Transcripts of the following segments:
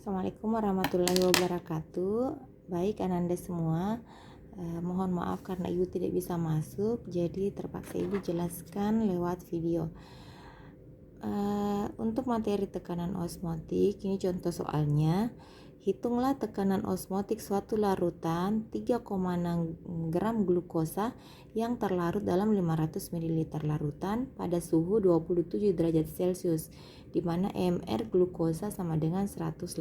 Assalamualaikum warahmatullahi wabarakatuh. Baik Ananda semua, mohon maaf karena Ibu tidak bisa masuk, jadi terpaksa Ibu jelaskan lewat video. Untuk materi tekanan osmotik, ini contoh soalnya. Hitunglah tekanan osmotik suatu larutan 3,6 gram glukosa yang terlarut dalam 500 ml larutan pada suhu 27 derajat Celcius, di mana mR glukosa sama dengan 180.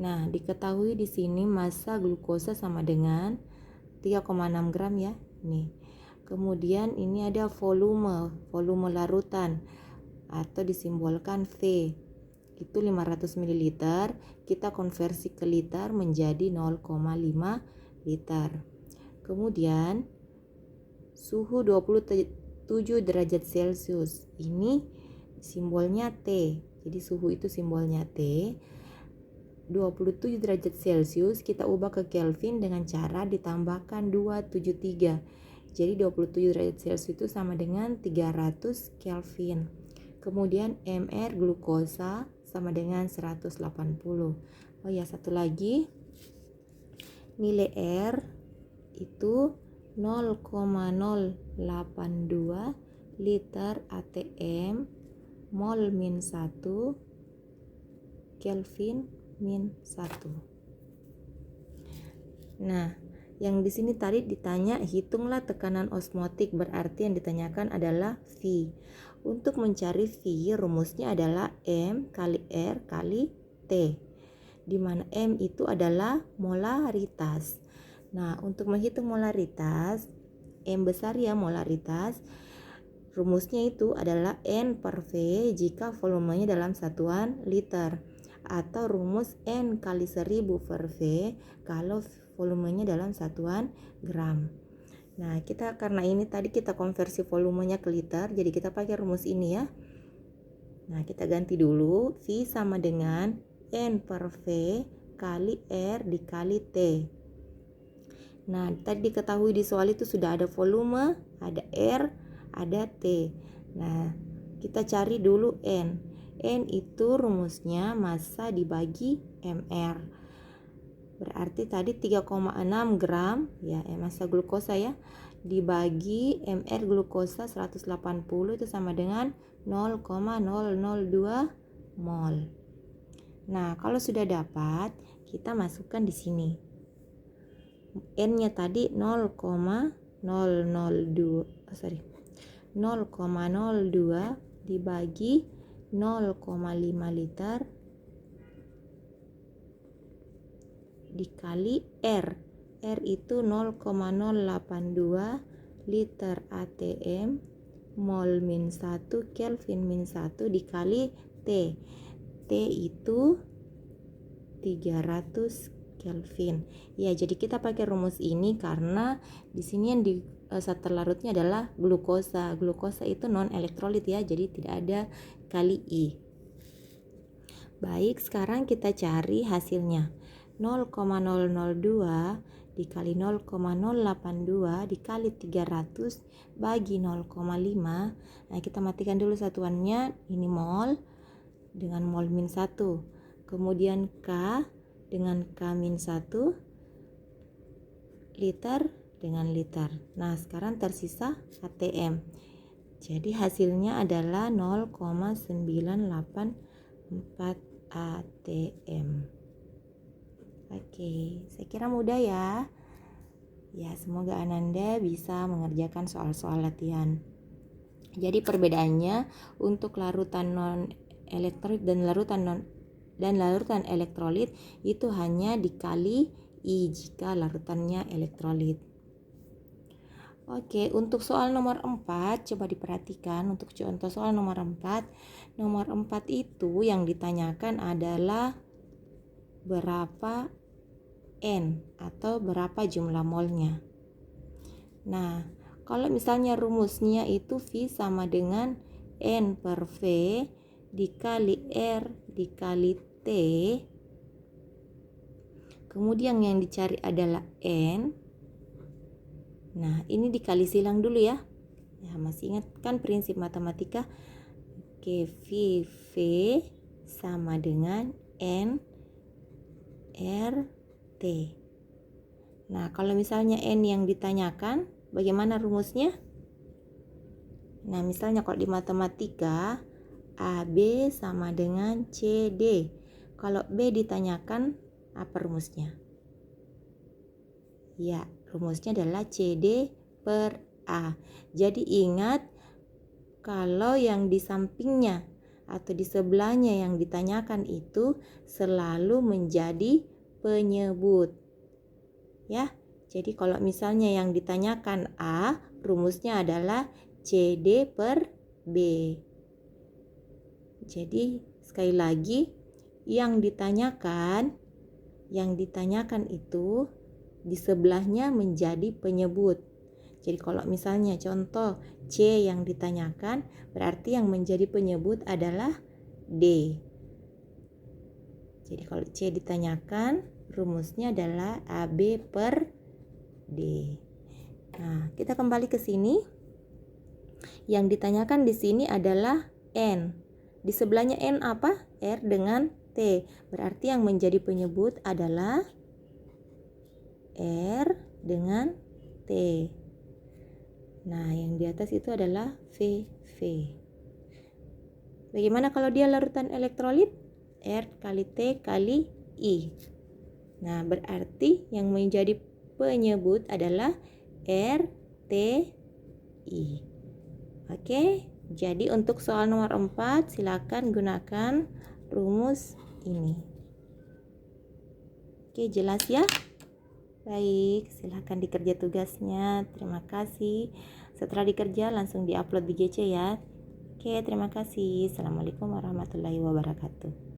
Nah, diketahui di sini massa glukosa sama dengan 3,6 gram ya. Nih. Kemudian ini ada volume larutan atau disimbolkan V. Itu 500 ml, kita konversi ke liter menjadi 0,5 liter. Kemudian suhu 27 derajat Celcius, ini simbolnya T. Jadi suhu itu simbolnya T. 27 derajat Celcius kita ubah ke Kelvin dengan cara ditambahkan 273. Jadi 27 derajat Celcius itu sama dengan 300 Kelvin. Kemudian mR glukosa sama dengan 180. Oh ya, satu lagi. Nilai R itu 0,082 liter ATM mol min 1 Kelvin min 1. Nah, yang di sini tadi ditanya hitunglah tekanan osmotik, berarti yang ditanyakan adalah V. Untuk mencari V, rumusnya adalah M kali R kali T, di mana M itu adalah molaritas. Nah, untuk menghitung molaritas, M besar ya molaritas, rumusnya itu adalah N per V jika volumenya dalam satuan liter, atau rumus N kali 1000 per V kalau volumenya dalam satuan gram. Nah, karena ini tadi kita konversi volumenya ke liter, jadi kita pakai rumus ini ya. Nah, kita ganti dulu. V sama dengan N per V kali R dikali T. Nah, tadi diketahui di soal itu sudah ada volume, ada R, ada T. Nah, kita cari dulu N. N itu rumusnya massa dibagi mR. Berarti tadi 3,6 gram ya, massa glukosa ya, dibagi mR glukosa 180 itu sama dengan 0,002 mol. Nah, kalau sudah dapat, kita masukkan di sini. N-nya tadi 0,002 dibagi 0,5 liter dikali R. R itu 0,082 liter ATM mol min 1 Kelvin min 1 dikali T. T itu 300 Kelvin. Ya, jadi kita pakai rumus ini karena di sini yang di zat terlarutnya adalah glukosa. Glukosa itu non elektrolit ya, jadi tidak ada kali I. Baik, sekarang kita cari hasilnya. 0,002 dikali 0,082 dikali 300 bagi 0,5. Nah, kita matikan dulu satuannya. Ini mol dengan mol min 1. Kemudian K dengan K min 1. Liter dengan liter. Nah, sekarang tersisa ATM. Jadi hasilnya adalah 0,984 ATM. Oke, saya kira mudah ya. Ya, semoga Ananda bisa mengerjakan soal-soal latihan. Jadi perbedaannya untuk larutan non elektrolit dan larutan elektrolit itu hanya dikali I jika larutannya elektrolit. Oke, untuk soal nomor 4 coba diperhatikan. Untuk contoh soal nomor 4. Nomor 4 itu yang ditanyakan adalah berapa N atau berapa jumlah molnya. Nah, kalau misalnya rumusnya itu V sama dengan N per V dikali R dikali T. Kemudian yang dicari adalah N. Nah, ini dikali silang dulu ya. Ya, masih ingat kan prinsip matematika? Oke, V sama dengan N R T. Nah, kalau misalnya N yang ditanyakan, bagaimana rumusnya? Nah, misalnya kalau di matematika, AB sama dengan CD. Kalau B ditanyakan, apa rumusnya? Ya, rumusnya adalah CD per A. Jadi ingat, kalau yang di sampingnya atau di sebelahnya yang ditanyakan itu selalu menjadi penyebut. Ya, jadi kalau misalnya yang ditanyakan A, rumusnya adalah CD per B. Jadi sekali lagi, yang ditanyakan itu di sebelahnya menjadi penyebut. Jadi kalau misalnya contoh C yang ditanyakan, berarti yang menjadi penyebut adalah D. Jadi kalau C ditanyakan, rumusnya adalah AB per D. Nah, kita kembali ke sini. Yang ditanyakan di sini adalah N. Di sebelahnya N apa? R dengan T. Berarti yang menjadi penyebut adalah R dengan T. Nah, yang di atas itu adalah VV. Bagaimana kalau dia larutan elektrolit? R kali T kali I. Nah, berarti yang menjadi penyebut adalah R, T, I. Oke, jadi untuk soal nomor 4, silakan gunakan rumus ini. Oke, jelas ya? Baik, silakan dikerja tugasnya. Terima kasih. Setelah dikerja langsung diupload di GC ya. Oke, terima kasih. Assalamualaikum warahmatullahi wabarakatuh.